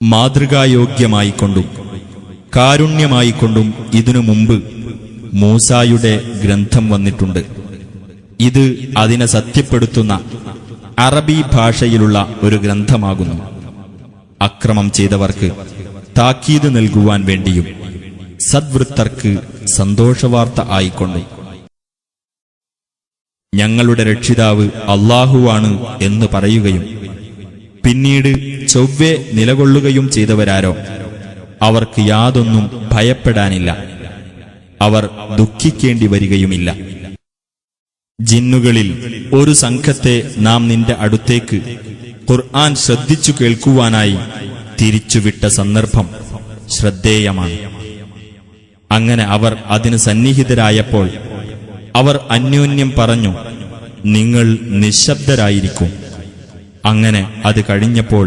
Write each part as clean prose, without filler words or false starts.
മാതൃകായോഗ്യമായിക്കൊണ്ടും കാരുണ്യമായിക്കൊണ്ടും ഇതിനു മുമ്പ് മൂസായുടെ ഗ്രന്ഥം വന്നിട്ടുണ്ട്. ഇത് അതിനെ സത്യപ്പെടുത്തുന്ന അറബി ഭാഷയിലുള്ള ഒരു ഗ്രന്ഥമാകുന്നു. അക്രമം ചെയ്തവർക്ക് താക്കീത് നൽകുവാൻ വേണ്ടിയും സദ്വൃത്തർക്ക് സന്തോഷവാർത്ത ആയിക്കൊണ്ടും ഞങ്ങളുടെ രക്ഷിതാവ് അല്ലാഹുവാണ് എന്ന് പറയുകയും പിന്നീട് ചൊവ്വെ നിലകൊള്ളുകയും ചെയ്തവരാരോ അവർക്ക് യാതൊന്നും ഭയപ്പെടാനില്ല, അവർ ദുഃഖിക്കേണ്ടി വരികയുമില്ല. ജിന്നുകളിൽ ഒരു സംഘത്തെ നാം നിന്റെ അടുത്തേക്ക് ഖുർആൻ ശ്രദ്ധിച്ചു കേൾക്കുവാനായി തിരിച്ചുവിട്ട സന്ദർഭം ശ്രദ്ധേയമാണ്. അങ്ങനെ അവർ അതിന് സന്നിഹിതരായപ്പോൾ അവർ അന്യോന്യം പറഞ്ഞു, നിങ്ങൾ നിശബ്ദരായിരിക്കും. അങ്ങനെ അത് കഴിഞ്ഞപ്പോൾ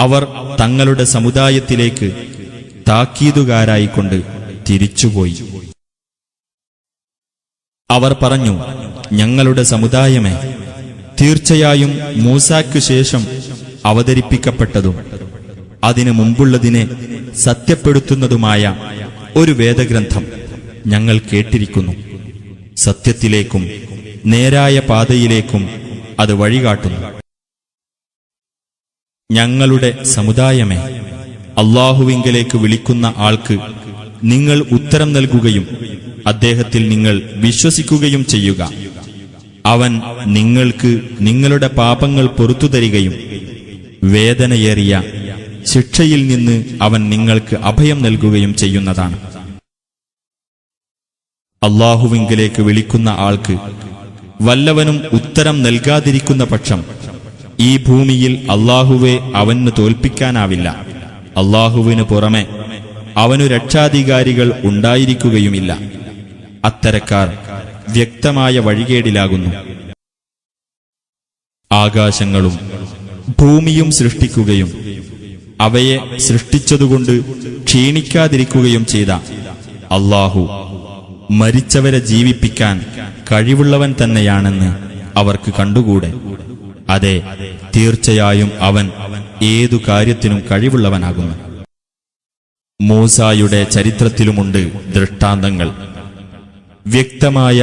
അവർ തങ്ങളുടെ സമുദായത്തിലേക്ക് താക്കീതുകാരായിക്കൊണ്ട് തിരിച്ചുപോയി. അവർ പറഞ്ഞു, ഞങ്ങളുടെ സമുദായമേ, തീർച്ചയായും മൂസായ്ക്ക് ശേഷം അവതരിപ്പിക്കപ്പെട്ടതും അതിനു മുമ്പുള്ളതിനെ സത്യപ്പെടുത്തുന്നതുമായ ഒരു വേദഗ്രന്ഥം ഞങ്ങൾ കേട്ടിരിക്കുന്നു. സത്യത്തിലേക്കും നേരായ പാതയിലേക്കും അത് വഴികാട്ടുന്നു. ഞങ്ങളുടെ സമുദായമേ, അല്ലാഹുവിങ്കലേക്ക് വിളിക്കുന്ന ആൾക്ക് നിങ്ങൾ ഉത്തരം നൽകുകയും അദ്ദേഹത്തിൽ നിങ്ങൾ വിശ്വസിക്കുകയും ചെയ്യുക. അവൻ നിങ്ങൾക്ക് നിങ്ങളുടെ പാപങ്ങൾ പൊറുത്തുതരികയും വേദനയേറിയ ശിക്ഷയിൽ നിന്ന് അവൻ നിങ്ങൾക്ക് അഭയം നൽകുകയും ചെയ്യുന്നതാണ്. അല്ലാഹുവിങ്കലേക്ക് വിളിക്കുന്ന ആൾക്ക് വല്ലവനും ഉത്തരം നൽകാതിരിക്കുന്ന പക്ഷം ഈ ഭൂമിയിൽ അല്ലാഹുവെ അവന് തോൽപ്പിക്കാനാവില്ല. അല്ലാഹുവിന് പുറമെ അവനു രക്ഷാധികാരികൾ ഉണ്ടായിരിക്കുകയുമില്ല. അത്തരക്കാർ വ്യക്തമായ വഴികേടിലാകുന്നു. ആകാശങ്ങളും ഭൂമിയും സൃഷ്ടിക്കുകയും അവയെ സൃഷ്ടിച്ചതുകൊണ്ട് ക്ഷീണിക്കാതിരിക്കുകയും ചെയ്ത അല്ലാഹു മരിച്ചവരെ ജീവിപ്പിക്കാൻ കഴിവുള്ളവൻ തന്നെയാണെന്ന് അവർക്ക് കണ്ടുകൂടെ? അതെ, തീർച്ചയായും അവൻ ഏതു കാര്യത്തിനും കഴിവുള്ളവനാകുന്നു. മൂസായുടെ ചരിത്രത്തിലുമുണ്ട് ദൃഷ്ടാന്തങ്ങൾ. വ്യക്തമായ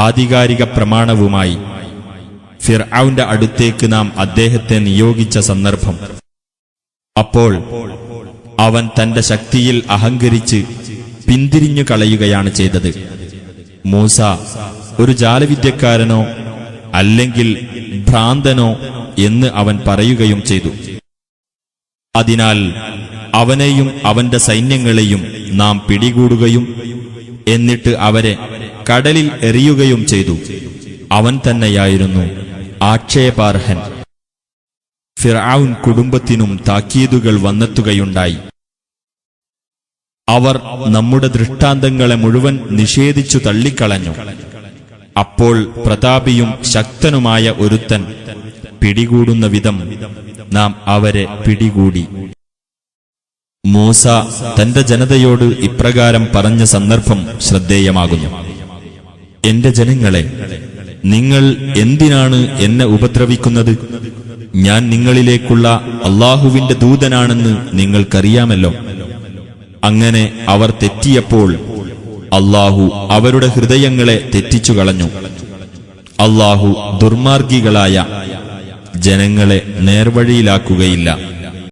ആധികാരിക പ്രമാണവുമായി ഫിർഔന്റെ അടുത്തേക്ക് നാം അദ്ദേഹത്തെ നിയോഗിച്ച സന്ദർഭം. അപ്പോൾ അവൻ തന്റെ ശക്തിയിൽ അഹങ്കരിച്ച് പിന്തിരിഞ്ഞു കളയുകയാണ് ചെയ്തത്. മൂസ ഒരു ജാലവിദ്യക്കാരനോ അല്ലെങ്കിൽ ഭ്രാന്തനോ എന്ന് അവൻ പറയുകയും ചെയ്തു. അതിനാൽ അവനെയും അവന്റെ സൈന്യങ്ങളെയും നാം പിടികൂടുകയും എന്നിട്ട് അവരെ കടലിൽ എറിയുകയും ചെയ്തു. അവൻ തന്നെയായിരുന്നു ആക്ഷേപാർഹൻ. ഫിർഔൻ കുടുംബത്തിനും താക്കീതുകൾ വന്നെത്തുകയുണ്ടായി. അവർ നമ്മുടെ ദൃഷ്ടാന്തങ്ങളെ മുഴുവൻ നിഷേധിച്ചു തള്ളിക്കളഞ്ഞു. അപ്പോൾ പ്രതാപിയും ശക്തനുമായ ഒരുത്തൻ പിടികൂടുന്ന വിധം നാം അവരെ പിടികൂടി. മൂസ തന്റെ ജനതയോട് ഇപ്രകാരം പറഞ്ഞ സന്ദർഭം ശ്രദ്ധേയമാകുന്നു. എന്റെ ജനങ്ങളെ, നിങ്ങൾ എന്തിനാണ് എന്നെ ഉപദ്രവിക്കുന്നത്? ഞാൻ നിങ്ങളിലേക്കുള്ള അല്ലാഹുവിന്റെ ദൂതനാണെന്ന് നിങ്ങൾക്കറിയാമല്ലോ. അങ്ങനെ അവർ തെറ്റിയപ്പോൾ അല്ലാഹു അവരുടെ ഹൃദയങ്ങളെ തെറ്റിച്ചു കളഞ്ഞു. അല്ലാഹു ദുർമാർഗികളായ ജനങ്ങളെ നേർവഴിയിലാക്കുകയില്ല.